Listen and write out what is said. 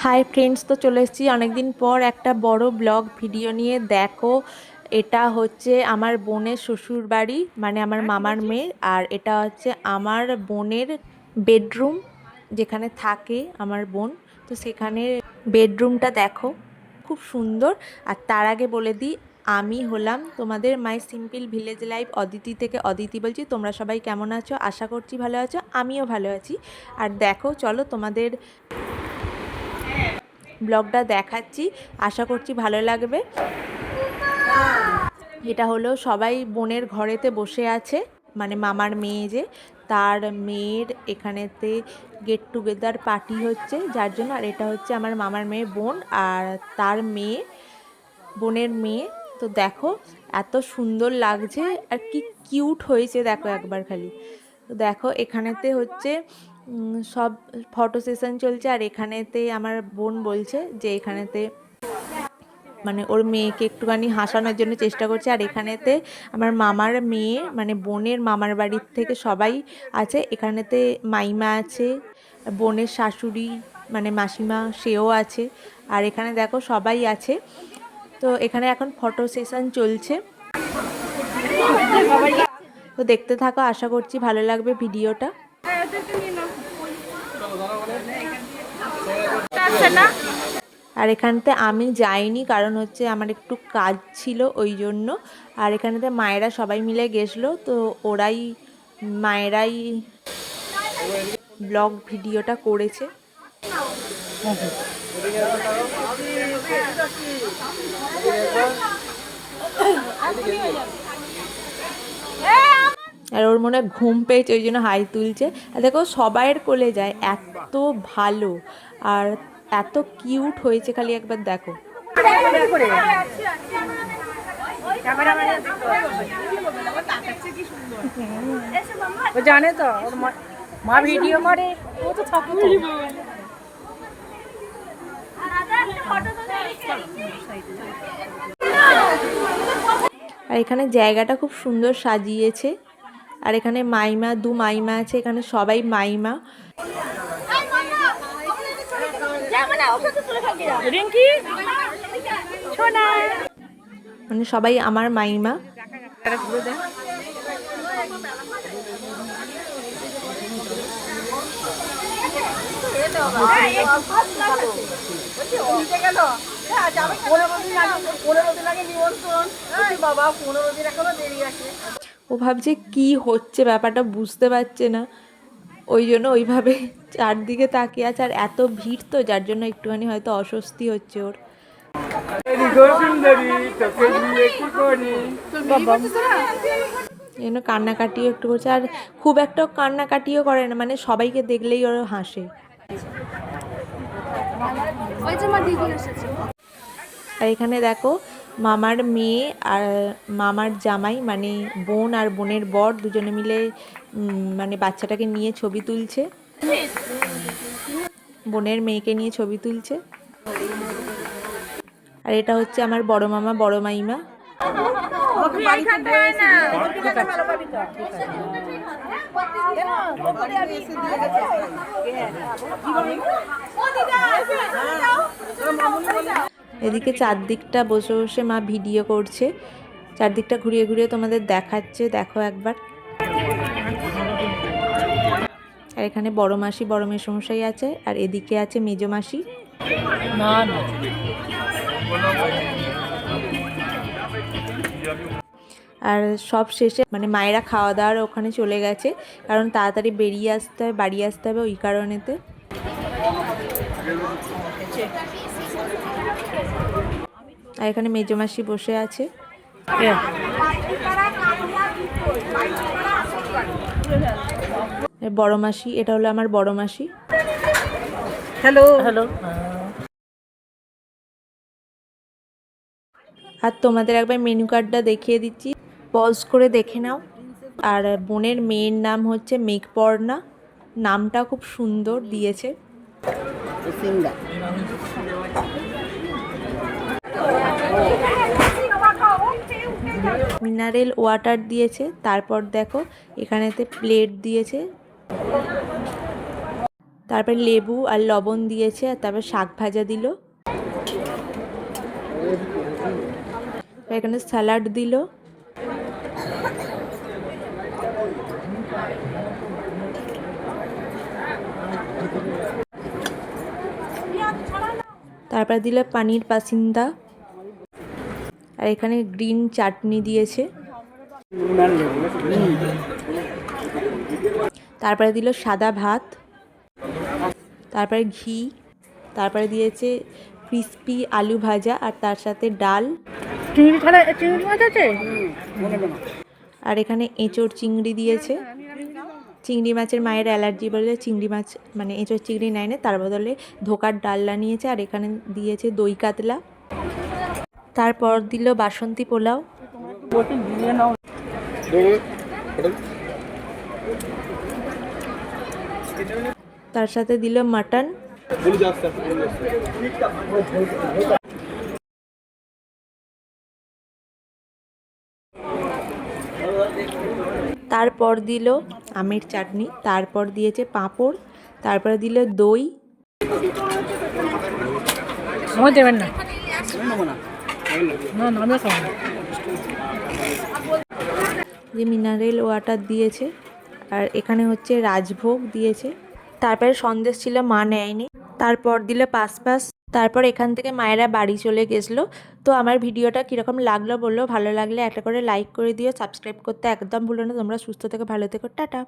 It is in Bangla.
হাই ফ্রেন্ডস, তো চলে এসেছি অনেকদিন পর একটা বড় ব্লগ ভিডিও নিয়ে। দেখো, এটা হচ্ছে আমার বোনের শ্বশুর বাড়ি, মানে আমার মামার মেয়ের। আর এটা হচ্ছে আমার বোনের বেডরুম, যেখানে থাকে আমার বোন। তো সেখানে বেডরুমটা দেখো, খুব সুন্দর। আর তার আগে বলে দিই, আমি হলাম তোমাদের মাই সিম্পল ভিলেজ লাইফ অদিতি থেকে অদিতি বলছি। তোমরা সবাই কেমন আছো? আশা করছি ভালো আছো, আমিও ভালো আছি। আর দেখো, চলো তোমাদের ব্লগটা দেখাচ্ছি, আশা করছি ভালো লাগবে। এটা হলো সবাই বোনের ঘরেতে বসে আছে, মানে মামার মেয়ে যে, তার মেয়ের এখানেতে গেট টুগেদার পার্টি হচ্ছে যার জন্য। আর এটা হচ্ছে আমার মামার মেয়ে বোন আর তার মেয়ে, বোনের মেয়ে। তো দেখো এত সুন্দর লাগছে আর কি কিউট হয়েছে দেখো একবার খালি। তো দেখো এখানেতে হচ্ছে সব ফটো সেশন চলছে। আর এখানেতে আমার বোন বলছে যে এখানেতে মানে ওর মেয়েকে একটুখানি হাসানোর জন্য চেষ্টা করছে। আর এখানেতে আমার মামার মেয়ে, মানে বোনের মামার বাড়ির থেকে সবাই আছে। এখানেতে মাইমা আছে, বোনের শাশুড়ি মানে মাসিমা, সেও আছে। আর এখানে দেখো সবাই আছে। তো এখানে এখন ফটো সেশন চলছে, তো দেখতে থাকো, আশা করছি ভালো লাগবে ভিডিওটা। আর এখানতে আমি যাইনি, কারণ হচ্ছে আমার একটু কাজ ছিল ওই জন্য। আর এখানেতে মায়েরা সবাই মিলে গেছিলো, তো ওরাই মায়েরাই ব্লগ ভিডিওটা করেছে। আর ওর মনে হয় ঘুম পেয়েছে, ওই জন্য হাই তুলছে। আর দেখো সবাইয়ের কোলে যায়, এত ভালো আর এত কিউট হয়েছে, খালি একবার দেখো। জানে তো ওর মা ভিডিও করে, ও তো থাকে। আর এখানে জায়গাটা খুব সুন্দর সাজিয়েছে। আর এখানে মাইমা, দু মাইমা আছে, এখানে সবাই মাইমা। মানে সবাই আমার মাইমা। ও ভাবছে কি হচ্ছে, ব্যাপারটা বুঝতে পারছে না, ওই জন্য ওইভাবে চারদিকে তাকিয়ে আছে। আর এত ভিড় তো, যার জন্য একটুখানি হয়তো অস্বস্তি হচ্ছে ওর। এই জন্য কান্নাকাটিও একটু করছে, আর খুব একটা কান্নাকাটিও করে না, মানে সবাইকে দেখলেই ওর হাসে। আর এখানে দেখো মামার মেয়ে আর মামার জামাই, মানে বোন আর বোনের বর দুজনে মিলে মানে বাচ্চাটাকে নিয়ে ছবি তুলছে, বোনের মেয়েকে নিয়ে ছবি তুলছে। আর এটা হচ্ছে আমার বড় মামা, বড় মাইমা। এদিকে চারদিকটা বসে বসে মা ভিডিও করছে, চারদিকটা ঘুরিয়ে ঘুরিয়ে তোমাদের দেখাচ্ছে, দেখো একবার। আর এখানে বড় মাসি, বড় মেসোমশাই আছে, আর এদিকে আছে মেজো মাসি। আর সব শেষে মানে মায়েরা খাওয়া দাওয়ার ওখানে চলে গেছে, কারণ তাড়াতাড়ি বেরিয়ে আসতে হবে, বাড়ি আসতে হবে, ওই কারণেতে। আর এখানে মেজো মাসি বসে আছে। বড় মাসি, এটা হলো আমার বড় মাসি। Hello hello. আর তোমাদের একবার মেনু কার্ডটা দেখিয়ে দিচ্ছি, পজ করে দেখে নাও। আর বোনের মেয়ের নাম হচ্ছে মেঘপর্ণা, নামটা খুব সুন্দর দিয়েছে। মিনারেল ওয়াটার দিয়েছে। তারপর দেখো এখানেতে প্লেট দিয়েছে, তারপর লেবু আর লবণ দিয়েছে, আর তারপর শাক ভাজা দিল, এখানে স্যালাড দিল। তারপর দিল পানির পাসিন্দা, আর এখানে গ্রিন চাটনি দিয়েছে। তারপরে দিল সাদা ভাত, তারপরে ঘি, তারপরে দিয়েছে ক্রিস্পি আলু ভাজা, আর তার সাথে ডাল। চিংড়ি মাছ আছে? আর এখানে এঁচোড় চিংড়ি দিয়েছে। চিংড়ি মাছের মায়ের অ্যালার্জি বলে চিংড়ি মাছ মানে এঁচোড় চিংড়ি নেয় না, তার বদলে ধোকার ডালনা নিয়েছে। আর এখানে দিয়েছে দই কাতলা। তারপর দিল বাসন্তী পোলাও। তার সাথে দিল মাটন। তারপর দিল আমের চাটনি, তারপর দিয়েছে পাঁপড়, তারপরে দিল দই। আমার দেবেন না, না না, আমি খাবো না। যে মিনারেল ওয়াটার দিয়েছে, আর এখানে হচ্ছে রাজভোগ দিয়েছে। তারপরে সন্দেশ ছিল, মা নেয়নি। তারপর দিল পাসপাস। তারপর এখান থেকে মায়েরা বাড়ি চলে গেছিলো। তো আমার ভিডিওটা কীরকম লাগলো বললো, ভালো লাগলে একটা করে লাইক করে দিও, সাবস্ক্রাইব করতে একদম ভুলো না। তোমরা সুস্থ থেকো, ভালো থেকো, টাটা।